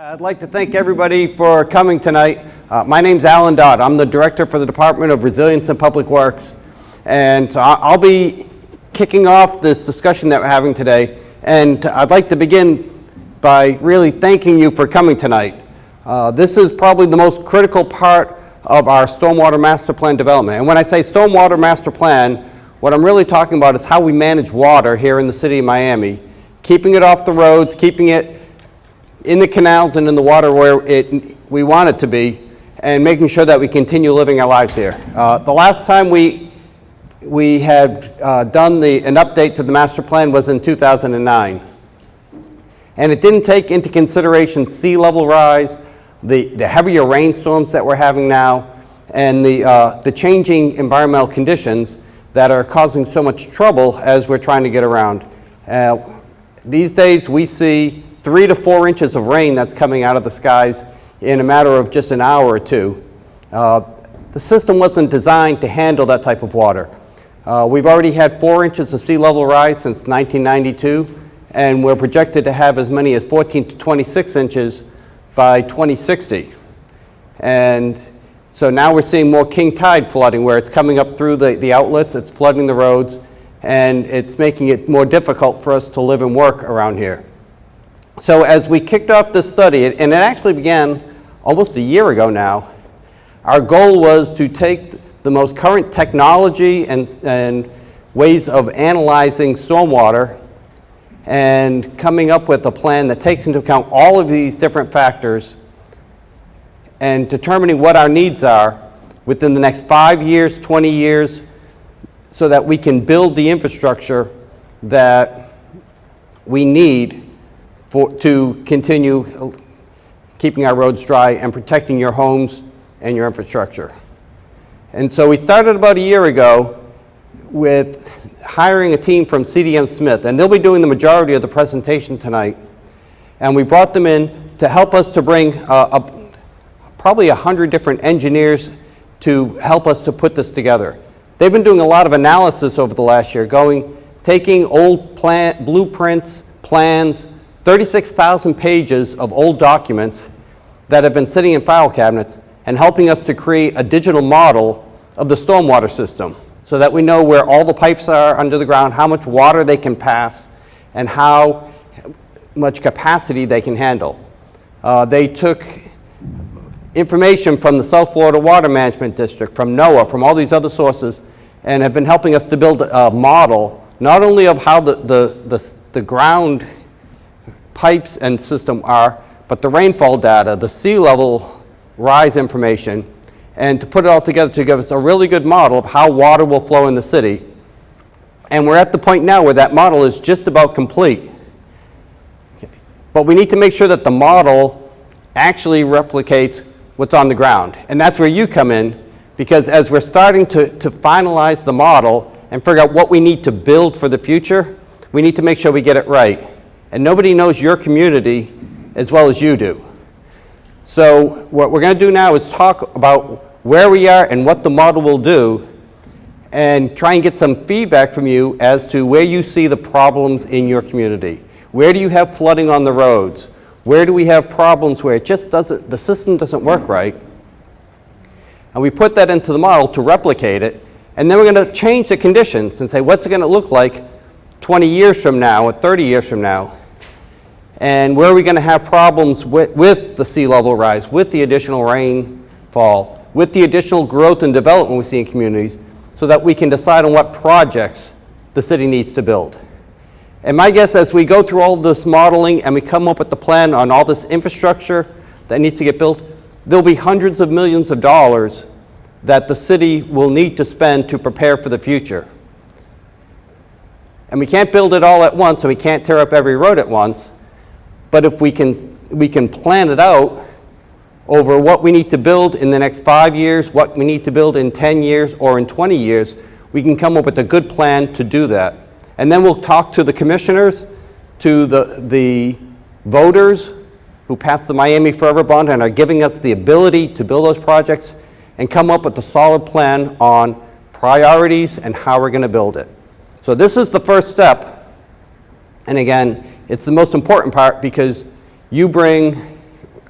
I'd like to thank everybody for coming tonight. My name's Alan Dodd. I'm the Director for the Department of Resilience and Public Works. And I'll be kicking off this discussion that we're having today. And I'd like to begin by really thanking you for coming tonight. This is probably the most critical part of our Stormwater Master Plan development. And when I say Stormwater Master Plan, what I'm really talking about is how we manage water here in the city of Miami, keeping it off the roads, keeping it in the canals and in the water where we want it to be, and making sure that we continue living our lives here. The last time we had done an update to the master plan was in 2009. And it didn't take into consideration sea level rise, the heavier rainstorms that we're having now, and the changing environmental conditions that are causing so much trouble as we're trying to get around. These days we see 3 to 4 inches of rain that's coming out of the skies in a matter of just an hour or two. The system wasn't designed to handle that type of water. We've already had 4 inches of sea level rise since 1992, and we're projected to have as many as 14 to 26 inches by 2060. And so now we're seeing more king tide flooding, where it's coming up through the outlets, it's flooding the roads, and it's making it more difficult for us to live and work around here. So as we kicked off this study, and it actually began almost a year ago now, our goal was to take the most current technology and ways of analyzing stormwater and coming up with a plan that takes into account all of these different factors and determining what our needs are within the next 5 years, 20 years, so that we can build the infrastructure that we need to continue keeping our roads dry and protecting your homes and your infrastructure. And so we started about a year ago with hiring a team from CDM Smith, and they'll be doing the majority of the presentation tonight. And we brought them in to help us to bring probably 100 different engineers to help us to put this together. They've been doing a lot of analysis over the last year, taking old blueprints, plans, 36,000 pages of old documents that have been sitting in file cabinets and helping us to create a digital model of the stormwater system so that we know where all the pipes are under the ground, how much water they can pass, and how much capacity they can handle. They took information from the South Florida Water Management District, from NOAA, from all these other sources, and have been helping us to build a model not only of how the ground pipes and system are, but the rainfall data, the sea level rise information, and to put it all together to give us a really good model of how water will flow in the city. And we're at the point now where that model is just about complete. Okay. But we need to make sure that the model actually replicates what's on the ground. And that's where you come in, because as we're starting to finalize the model and figure out what we need to build for the future, we need to make sure we get it right. And nobody knows your community as well as you do. So what we're going to do now is talk about where we are and what the model will do, and try and get some feedback from you as to where you see the problems in your community. Where do you have flooding on the roads? Where do we have problems where the system doesn't work right? And we put that into the model to replicate it, and then we're going to change the conditions and say, what's it going to look like 20 years from now or 30 years from now? And where are we going to have problems with the sea level rise, with the additional rainfall, with the additional growth and development we see in communities, so that we can decide on what projects the city needs to build. And my guess, as we go through all this modeling and we come up with the plan on all this infrastructure that needs to get built, there'll be hundreds of millions of dollars that the city will need to spend to prepare for the future. And we can't build it all at once, and we can't tear up every road at once. But if we can plan it out over what we need to build in the next 5 years, what we need to build in 10 years or in 20 years, we can come up with a good plan to do that. And then we'll talk to the commissioners, to the voters who passed the Miami Forever Bond and are giving us the ability to build those projects, and come up with a solid plan on priorities and how we're going to build it. So this is the first step. And again, it's the most important part, because you bring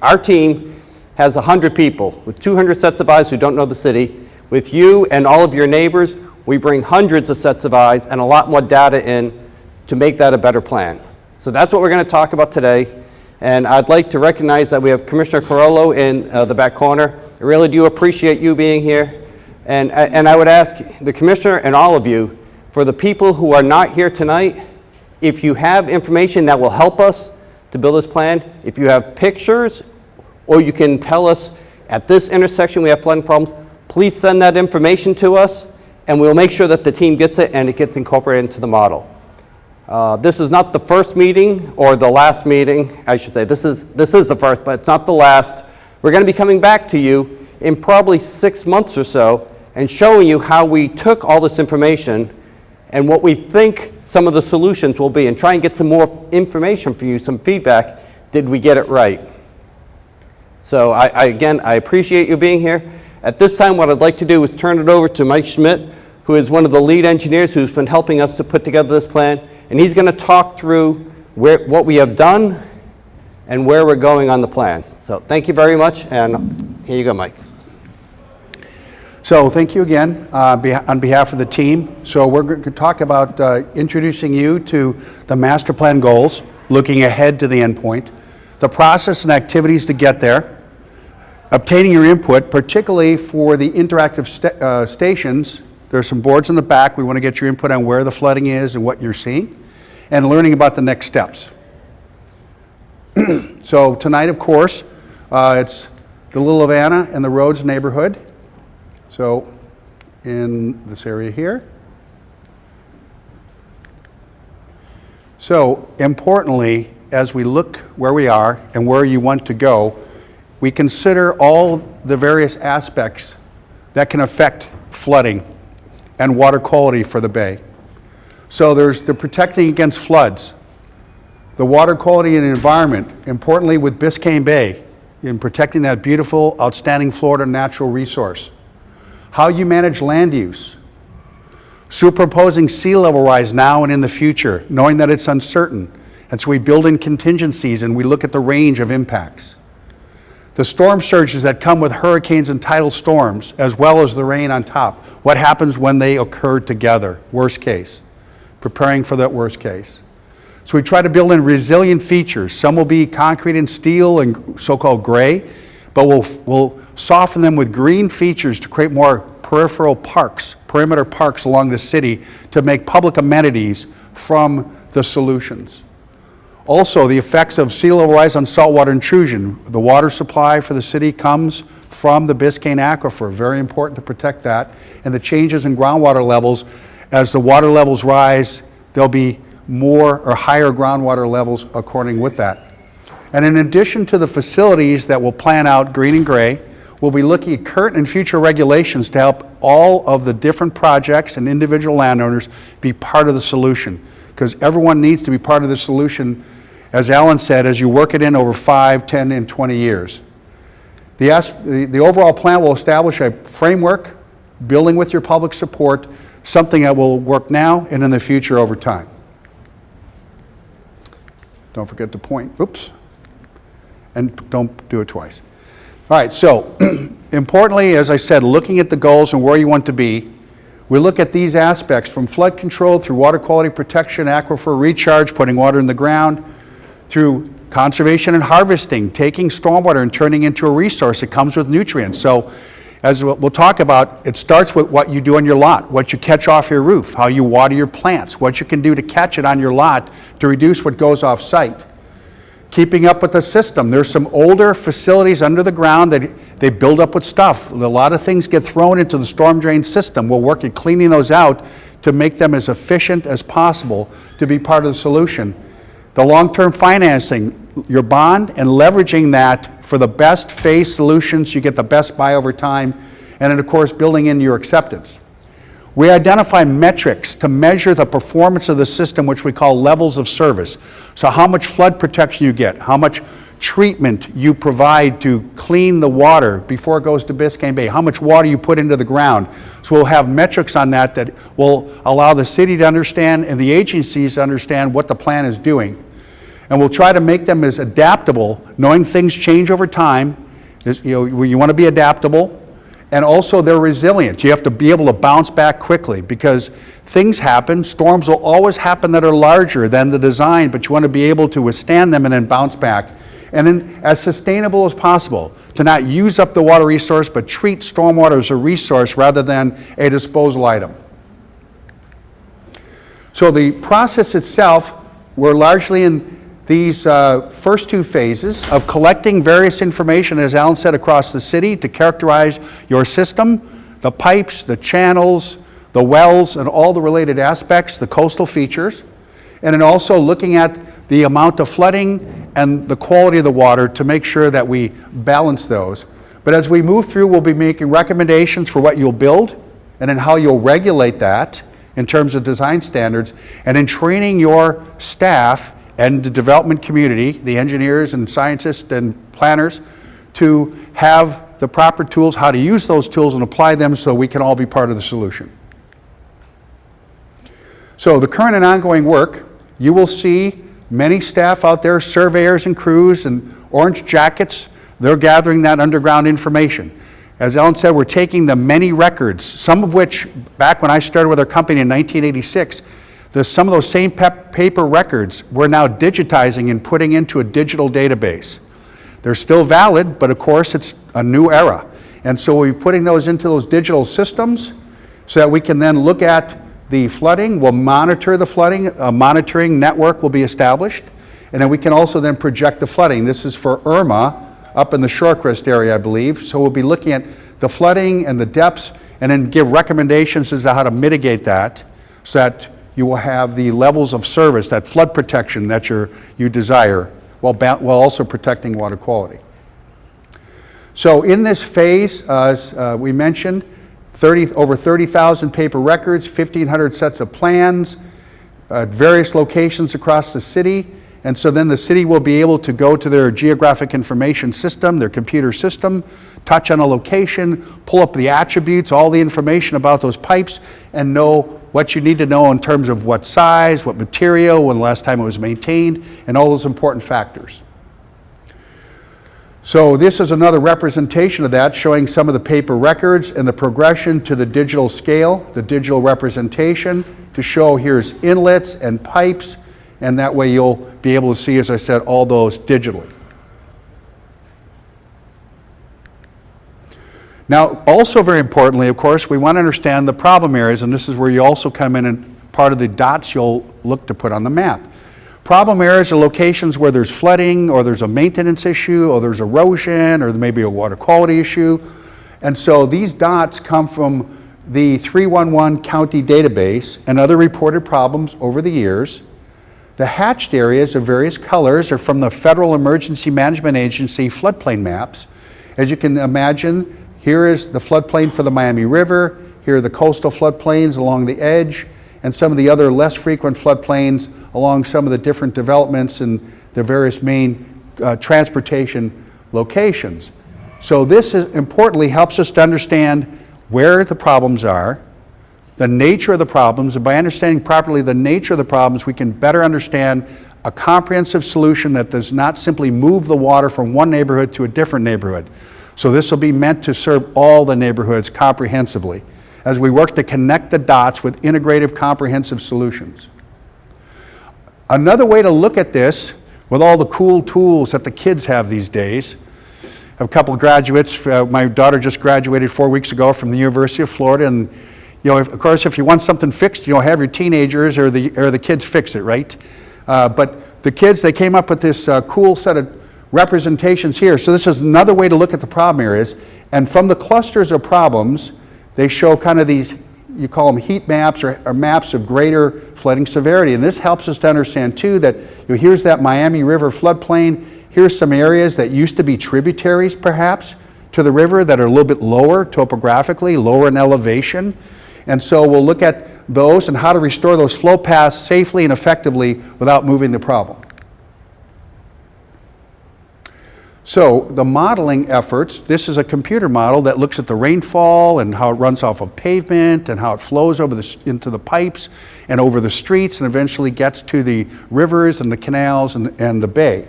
Our team has 100 people with 200 sets of eyes who don't know the city. With you and all of your neighbors, we bring hundreds of sets of eyes and a lot more data in to make that a better plan. So that's what we're going to talk about today. And I'd like to recognize that we have Commissioner Carollo in the back corner. I really do appreciate you being here. And I would ask the Commissioner and all of you, for the people who are not here tonight, if you have information that will help us to build this plan, if you have pictures, or you can tell us at this intersection we have flooding problems, please send that information to us, and we'll make sure that the team gets it and it gets incorporated into the model. This is not the first meeting or the last meeting, I should say. This is the first, but it's not the last. We're going to be coming back to you in probably 6 months or so and showing you how we took all this information and what we think some of the solutions will be, and try and get some more information from you, some feedback. Did we get it right? So again, I appreciate you being here. At this time, what I'd like to do is turn it over to Mike Schmidt, who is one of the lead engineers who's been helping us to put together this plan, and he's going to talk through what we have done and where we're going on the plan. So thank you very much, and here you go, Mike. So thank you again on behalf of the team. So we're going to talk about introducing you to the master plan goals, looking ahead to the endpoint, the process and activities to get there, obtaining your input, particularly for the interactive stations. There's some boards in the back. We want to get your input on where the flooding is and what you're seeing, and learning about the next steps. So tonight, of course, it's the Little Havana and the Rhodes neighborhood. So in this area here. So importantly, as we look where we are and where you want to go, we consider all the various aspects that can affect flooding and water quality for the bay. So there's the protecting against floods, the water quality and environment, importantly with Biscayne Bay, in protecting that beautiful, outstanding Florida natural resource. How you manage land use, superimposing sea level rise now and in the future, knowing that it's uncertain. And so we build in contingencies and we look at the range of impacts. The storm surges that come with hurricanes and tidal storms, as well as the rain on top. What happens when they occur together? Worst case. Preparing for that worst case. So we try to build in resilient features. Some will be concrete and steel and so-called gray, but we'll soften them with green features to create more peripheral parks, perimeter parks along the city to make public amenities from the solutions. Also, the effects of sea level rise on saltwater intrusion. The water supply for the city comes from the Biscayne Aquifer. Very important to protect that. And the changes in groundwater levels, as the water levels rise, there'll be more or higher groundwater levels according with that. And in addition to the facilities that will plan out green and gray, we'll be looking at current and future regulations to help all of the different projects and individual landowners be part of the solution. Because everyone needs to be part of the solution, as Alan said, as you work it in over 5, 10, and 20 years. The overall plan will establish a framework, building with your public support, something that will work now and in the future over time. Don't forget to point, oops, and don't do it twice. All right, so importantly, as I said, looking at the goals and where you want to be, we look at these aspects from flood control through water quality protection, aquifer recharge, putting water in the ground, through conservation and harvesting, taking stormwater and turning into a resource that comes with nutrients. So as we'll talk about, it starts with what you do on your lot, what you catch off your roof, how you water your plants, what you can do to catch it on your lot to reduce what goes off site. Keeping up with the system. There's some older facilities under the ground that they build up with stuff. A lot of things get thrown into the storm drain system. We'll work at cleaning those out to make them as efficient as possible to be part of the solution. The long-term financing, your bond, and leveraging that for the best phase solutions, you get the best buy over time, and then of course building in your acceptance. We identify metrics to measure the performance of the system, which we call levels of service. So how much flood protection you get, how much treatment you provide to clean the water before it goes to Biscayne Bay, how much water you put into the ground. So we'll have metrics on that that will allow the city to understand and the agencies to understand what the plan is doing. And we'll try to make them as adaptable, knowing things change over time. You want to be adaptable. And also they're resilient. You have to be able to bounce back quickly because things happen. Storms will always happen that are larger than the design, but you want to be able to withstand them and then bounce back. And then as sustainable as possible, to not use up the water resource, but treat stormwater as a resource rather than a disposal item. So the process itself, we're largely in these first two phases of collecting various information, as Alan said, across the city to characterize your system, the pipes, the channels, the wells, and all the related aspects, the coastal features, and then also looking at the amount of flooding and the quality of the water to make sure that we balance those. But as we move through, we'll be making recommendations for what you'll build and then how you'll regulate that in terms of design standards, and in training your staff and the development community, the engineers and scientists and planners, to have the proper tools, how to use those tools and apply them so we can all be part of the solution. So the current and ongoing work, you will see many staff out there, surveyors and crews and orange jackets, they're gathering that underground information. As Ellen said, we're taking the many records, some of which, back when I started with our company in 1986, some of those same paper records we're now digitizing and putting into a digital database. They're still valid, but of course it's a new era. And so we're putting those into those digital systems so that we can then look at the flooding, we'll monitor the flooding, a monitoring network will be established, and then we can also then project the flooding. This is for Irma, up in the Shorecrest area, I believe. So we'll be looking at the flooding and the depths and then give recommendations as to how to mitigate that so that you will have the levels of service, that flood protection that you desire, while also protecting water quality. So in this phase, as we mentioned, over 30,000 paper records, 1,500 sets of plans, at various locations across the city. And so then the city will be able to go to their geographic information system, their computer system, touch on a location, pull up the attributes, all the information about those pipes, and know what you need to know in terms of what size, what material, when the last time it was maintained, and all those important factors. So this is another representation of that, showing some of the paper records and the progression to the digital scale, the digital representation, to show here's inlets and pipes, and that way you'll be able to see, as I said, all those digitally. Now, also very importantly, of course, we want to understand the problem areas, and this is where you also come in and part of the dots you'll look to put on the map. Problem areas are locations where there's flooding, or there's a maintenance issue, or there's erosion, or maybe a water quality issue. And so these dots come from the 311 county database and other reported problems over the years. The hatched areas of various colors are from the Federal Emergency Management Agency floodplain maps. As you can imagine, here is the floodplain for the Miami River, here are the coastal floodplains along the edge, and some of the other less frequent floodplains along some of the different developments and the various main transportation locations. So this importantly helps us to understand where the problems are, the nature of the problems, and by understanding properly the nature of the problems, we can better understand a comprehensive solution that does not simply move the water from one neighborhood to a different neighborhood. So this will be meant to serve all the neighborhoods comprehensively as we work to connect the dots with integrative, comprehensive solutions. Another way to look at this, with all the cool tools that the kids have these days, I have a couple of graduates. My daughter just graduated 4 weeks ago from the University of Florida, and of course, if you want something fixed, have your teenagers or the kids fix it, right? But the kids, they came up with this cool set of representations here. So this is another way to look at the problem areas. And from the clusters of problems, they show kind of these, you call them heat maps or maps of greater flooding severity. And this helps us to understand too that here's that Miami River floodplain. Here's some areas that used to be tributaries perhaps to the river that are a little bit lower topographically, lower in elevation. And so we'll look at those and how to restore those flow paths safely and effectively without moving the problem. So the modeling efforts, this is a computer model that looks at the rainfall and how it runs off of pavement and how it flows over into the pipes and over the streets and eventually gets to the rivers and the canals and the bay.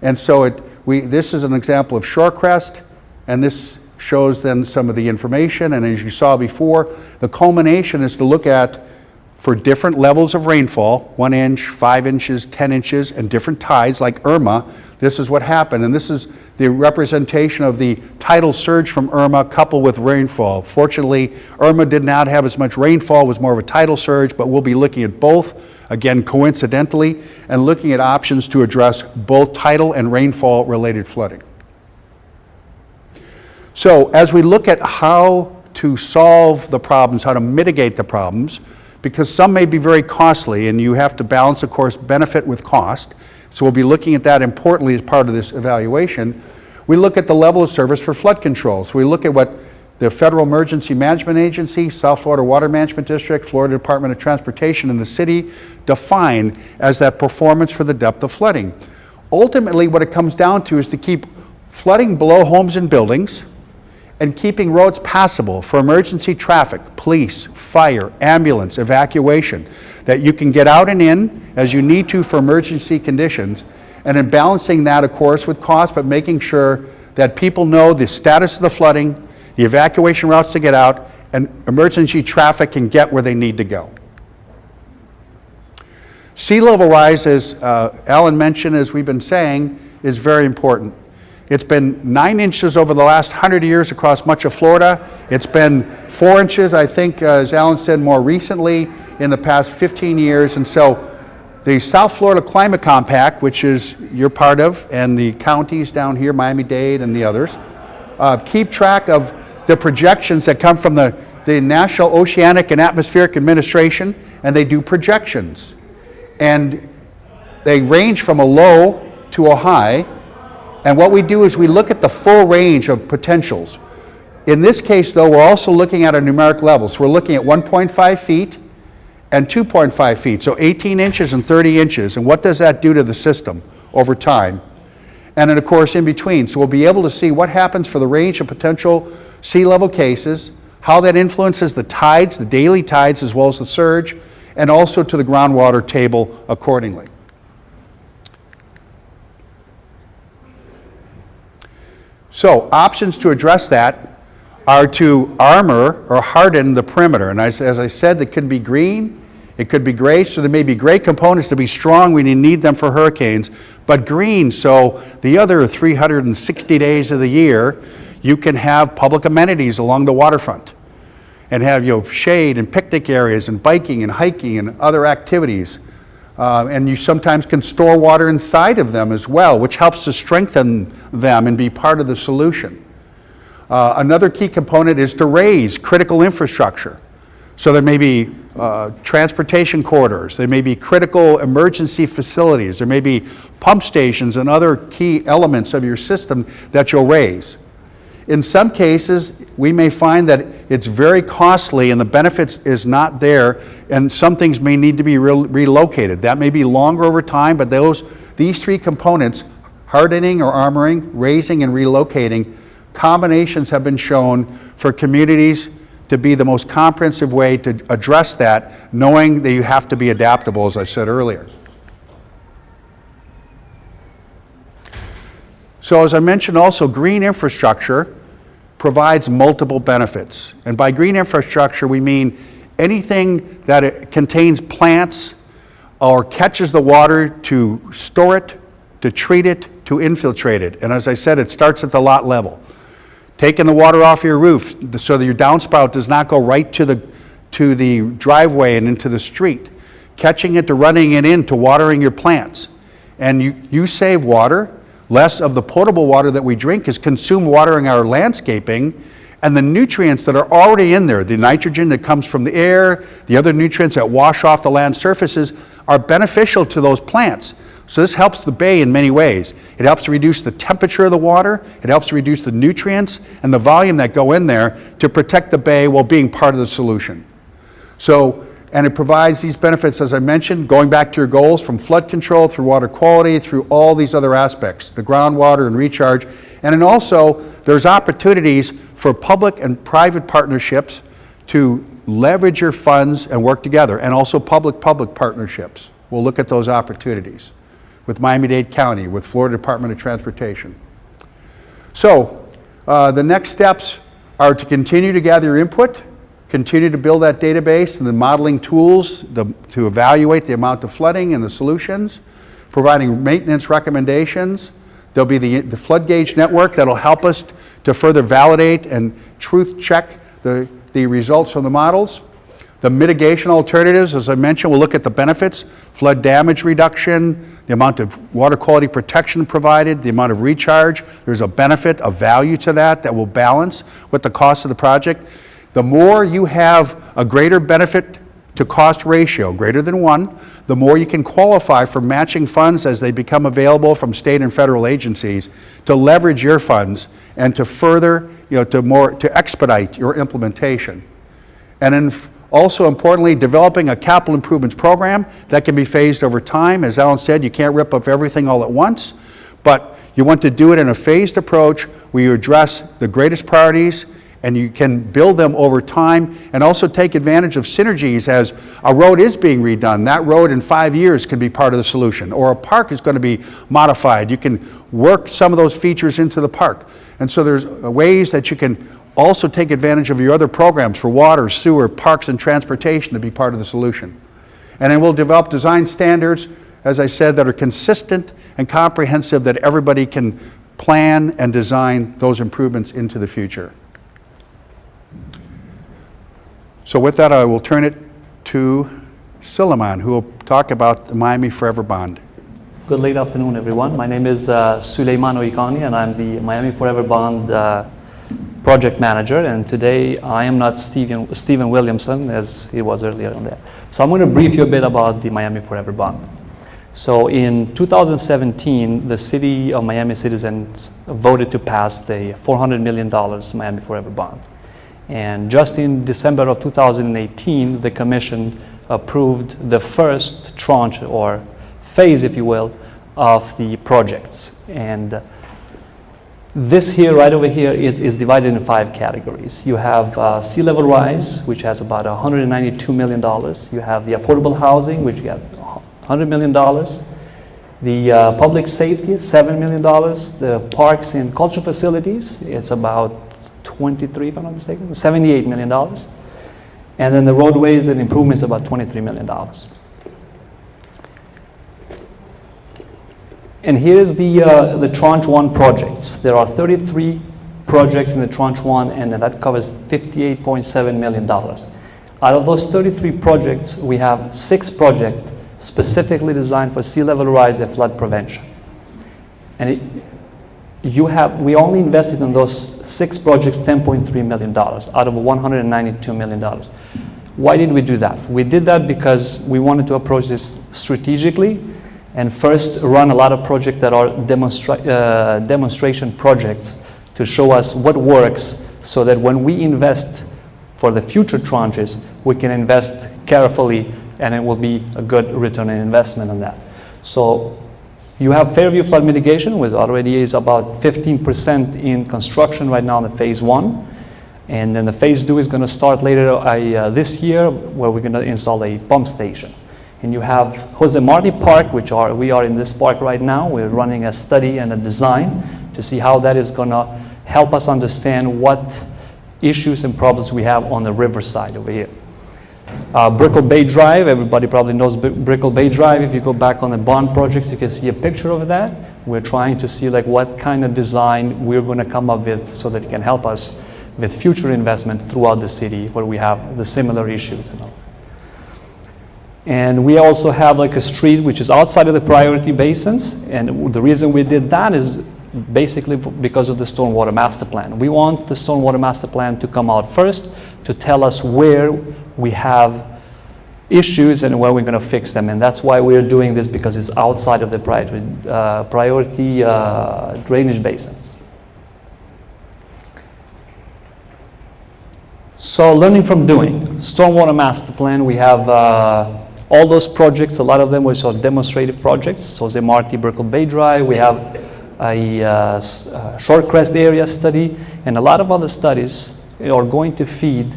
And so this is an example of Shorecrest, and this shows then some of the information. And as you saw before, the culmination is to look at, for different levels of rainfall, 1 inch, 5 inches, 10 inches, and different tides like Irma, this is what happened. And this is the representation of the tidal surge from Irma coupled with rainfall. Fortunately, Irma did not have as much rainfall, it was more of a tidal surge, but we'll be looking at both, again, coincidentally, and looking at options to address both tidal and rainfall related flooding. So as we look at how to solve the problems, how to mitigate the problems, because some may be very costly and you have to balance, of course, benefit with cost. So we'll be looking at that importantly as part of this evaluation. We look at the level of service for flood control. So we look at what the Federal Emergency Management Agency, South Florida Water Management District, Florida Department of Transportation, and the city define as that performance for the depth of flooding. Ultimately, what it comes down to is to keep flooding below homes and buildings and keeping roads passable for emergency traffic, police, fire, ambulance, evacuation, that you can get out and in as you need to for emergency conditions, and in balancing that, of course, with cost, but making sure that people know the status of the flooding, the evacuation routes to get out, and emergency traffic can get where they need to go. Sea level rise, as Alan mentioned, as we've been saying, is very important. It's been 9 inches over the last 100 years across much of Florida. It's been 4 inches, I think, as Alan said, more recently in the past 15 years. And so the South Florida Climate Compact, which is you're part of, and the counties down here, Miami-Dade and the others, keep track of the projections that come from the National Oceanic and Atmospheric Administration, and they do projections. And they range from a low to a high. And what we do is we look at the full range of potentials. In this case, though, we're also looking at a numeric level. So we're looking at 1.5 feet and 2.5 feet, so 18 inches and 30 inches. And what does that do to the system over time? And then, of course, in between. So we'll be able to see what happens for the range of potential sea level cases, how that influences the tides, the daily tides, as well as the surge, and also to the groundwater table accordingly. So options to address that are to armor or harden the perimeter. And as I said, it could be green, it could be gray, so there may be gray components to be strong when you need them for hurricanes, but green, so the other 360 days of the year, you can have public amenities along the waterfront and have shade and picnic areas and biking and hiking and other activities. And you sometimes can store water inside of them as well, which helps to strengthen them and be part of the solution. Another key component is to raise critical infrastructure. So there may be transportation corridors, there may be critical emergency facilities, there may be pump stations and other key elements of your system that you'll raise. In some cases, we may find that it's very costly and the benefits is not there, and some things may need to be relocated. That may be longer over time, but these three components, hardening or armoring, raising and relocating, combinations have been shown for communities to be the most comprehensive way to address that, knowing that you have to be adaptable, as I said earlier. So as I mentioned also, green infrastructure provides multiple benefits. And by green infrastructure, we mean anything that it contains plants or catches the water to store it, to treat it, to infiltrate it. And as I said, it starts at the lot level. Taking the water off your roof so that your downspout does not go right to the driveway and into the street. Catching it to running it in to watering your plants. And you save water. Less of the potable water that we drink is consumed watering our landscaping, and the nutrients that are already in there, the nitrogen that comes from the air, the other nutrients that wash off the land surfaces, are beneficial to those plants. So this helps the bay in many ways. It helps to reduce the temperature of the water, it helps to reduce the nutrients and the volume that go in there to protect the bay while being part of the solution. So And it provides these benefits, as I mentioned, going back to your goals from flood control through water quality, through all these other aspects, the groundwater and recharge. And then also, there's opportunities for public and private partnerships to leverage your funds and work together, and also public-public partnerships. We'll look at those opportunities with Miami-Dade County, with Florida Department of Transportation. So, the next steps are to continue to gather your input, continue to build that database and the modeling tools to evaluate the amount of flooding and the solutions, providing maintenance recommendations. There'll be the flood gauge network that'll help us to further validate and truth check the results from the models. The mitigation alternatives, as I mentioned, we'll look at the benefits, flood damage reduction, the amount of water quality protection provided, the amount of recharge. There's a benefit, a value to that will balance with the cost of the project. The more you have a greater benefit to cost ratio, greater than 1, the more you can qualify for matching funds as they become available from state and federal agencies to leverage your funds and to further, to expedite your implementation. And then also importantly, developing a capital improvements program that can be phased over time. As Alan said, you can't rip up everything all at once, but you want to do it in a phased approach where you address the greatest priorities and you can build them over time and also take advantage of synergies. As a road is being redone, that road in 5 years can be part of the solution, or a park is going to be modified. You can work some of those features into the park. And so there's ways that you can also take advantage of your other programs for water, sewer, parks, and transportation to be part of the solution. And then we'll develop design standards, as I said, that are consistent and comprehensive, that everybody can plan and design those improvements into the future. So with that, I will turn it to Suleiman, who will talk about the Miami Forever Bond. Good late afternoon, everyone. My name is Suleiman Oikani, and I'm the Miami Forever Bond project manager. And today, I am not Stephen Williamson, as he was earlier on there. So I'm going to brief you a bit about the Miami Forever Bond. So in 2017, the city of Miami citizens voted to pass the $400 million Miami Forever Bond. And just in December of 2018, the commission approved the first tranche, or phase, if you will, of the projects. And this here, right over here, is divided in 5 categories. You have sea level rise, which has about $192 million. You have the affordable housing, which you have $100 million. The public safety, $7 million. The parks and cultural facilities, it's about 23, if I'm not mistaken, $78 million. And then the roadways and improvements, about $23 million. And here's the Tranche 1 projects. There are 33 projects in the Tranche 1, and that covers $58.7 million. Out of those 33 projects, we have 6 projects specifically designed for sea level rise and flood prevention. And we only invested in those 6 projects $10.3 million out of $192 million. Why did we do that? We did that because we wanted to approach this strategically and first run a lot of projects that are demonstration projects to show us what works, so that when we invest for the future tranches, we can invest carefully and it will be a good return on investment on that. So you have Fairview flood mitigation, which already is about 15% in construction right now in the phase 1. And then the phase 2 is going to start later this year, where we're going to install a pump station. And you have Jose Marti Park, we are in this park right now. We're running a study and a design to see how that is going to help us understand what issues and problems we have on the riverside over here. Brickell Bay Drive, everybody probably knows Brickell Bay Drive. If you go back on the bond projects, you can see a picture of that. We're trying to see what kind of design we're going to come up with so that it can help us with future investment throughout the city where we have the similar issues. And we also have a street which is outside of the priority basins, and the reason we did that is basically because of the Stormwater Master Plan. We want the Stormwater Master Plan to come out first to tell us where we have issues and where we're going to fix them, and that's why we're doing this, because it's outside of the priority drainage basins. So learning from doing. Stormwater master plan, we have all those projects, a lot of them were sort of demonstrative projects. So the Marty Brickell Bay Drive, we have a Shortcrest area study, and a lot of other studies are going to feed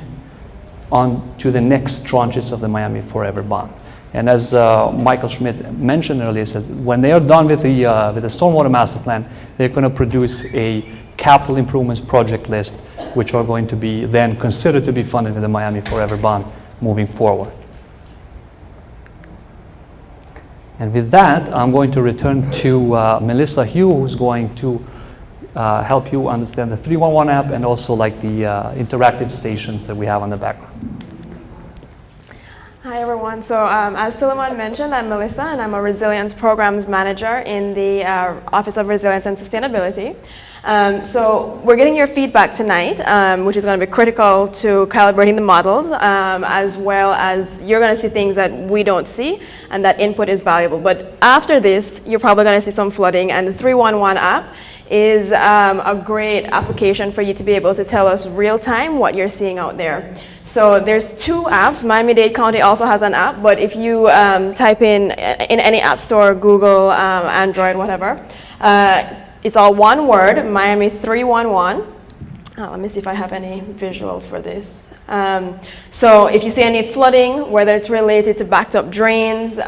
on to the next tranches of the Miami Forever bond. And as Michael Schmidt mentioned earlier, says when they are done with the Stormwater Master Plan, they're going to produce a capital improvements project list, which are going to be then considered to be funded with the Miami Forever bond moving forward. And with that, I'm going to return to Melissa Hugh, who's going to help you understand the 311 app and also like the interactive stations that we have on the background. Hi everyone. So as Suleiman mentioned, I'm Melissa and I'm a Resilience Programs Manager in the Office of Resilience and Sustainability. So we're getting your feedback tonight, which is going to be critical to calibrating the models, as well as you're going to see things that we don't see, and that input is valuable. But after this, you're probably going to see some flooding, and the 311 app is a great application for you to be able to tell us real time what you're seeing out there. So there's two apps. Miami-Dade County also has an app, but if you type in any app store, Google, Android, whatever, it's all one word, Miami 311. Let me see if I have any visuals for this. So if you see any flooding, whether it's related to backed up drains,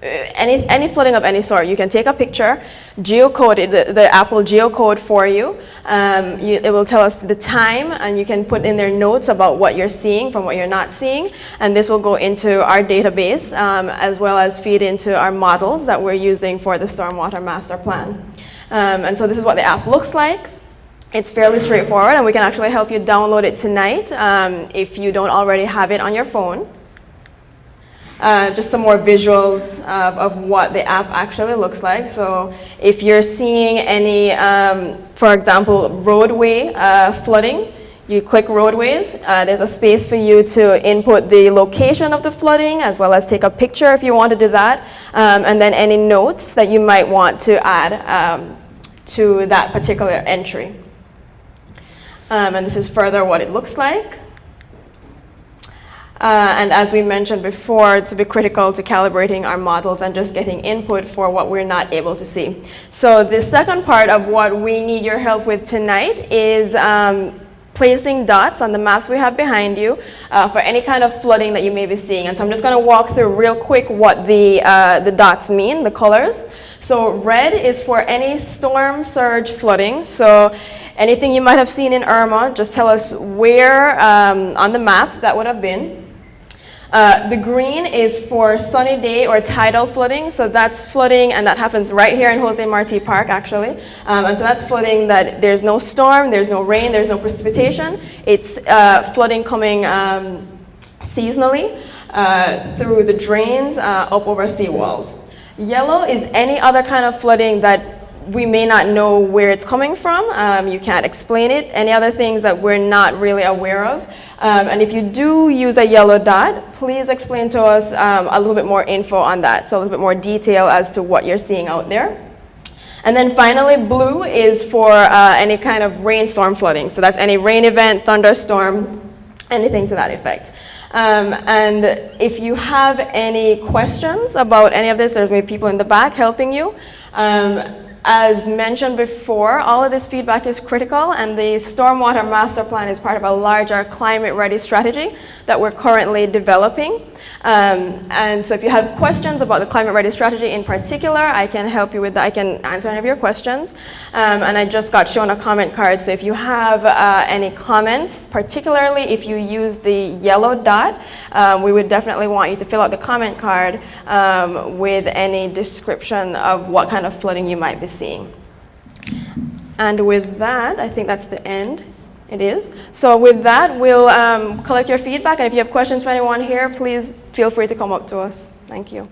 any flooding of any sort, you can take a picture, geocode it, the app will geocode for you. It will tell us the time, and you can put in their notes about what you're seeing from what you're not seeing, and this will go into our database, as well as feed into our models that we're using for the Stormwater Master Plan. And so this is what the app looks like. It's fairly straightforward, and we can actually help you download it tonight if you don't already have it on your phone. Just some more visuals of what the app actually looks like. So if you're seeing any, for example, roadway flooding, you click roadways. There's a space for you to input the location of the flooding, as well as take a picture if you want to do that, and then any notes that you might want to add to that particular entry. And this is further what it looks like. And as we mentioned before, it's a bit critical to calibrating our models and just getting input for what we're not able to see. So the second part of what we need your help with tonight is placing dots on the maps we have behind you for any kind of flooding that you may be seeing. And so I'm just going to walk through real quick what the dots mean, the colors. So red is for any storm surge flooding. So anything you might have seen in Irma, just tell us where on the map that would have been. The green is for sunny day or tidal flooding. So that's flooding, and that happens right here in Jose Marti Park, actually. And so that's flooding that there's no storm, there's no rain, there's no precipitation. It's flooding coming seasonally through the drains up over seawalls. Yellow is any other kind of flooding that we may not know where it's coming from. You can't explain it. Any other things that we're not really aware of. And if you do use a yellow dot, please explain to us a little bit more info on that. So a little bit more detail as to what you're seeing out there. And then finally, blue is for any kind of rainstorm flooding. So that's any rain event, thunderstorm, anything to that effect. And if you have any questions about any of this, there's maybe people in the back helping you. As mentioned before, all of this feedback is critical, and the Stormwater Master Plan is part of a larger climate-ready strategy that we're currently developing. And so if you have questions about the climate-ready strategy in particular, I can help you with that. I can answer any of your questions. And I just got shown a comment card, so if you have any comments, particularly if you use the yellow dot, we would definitely want you to fill out the comment card with any description of what kind of flooding you might be seeing. And with that, I think that's the end. It is. So with that, we'll collect your feedback, and if you have questions for anyone here, please feel free to come up to us. Thank you.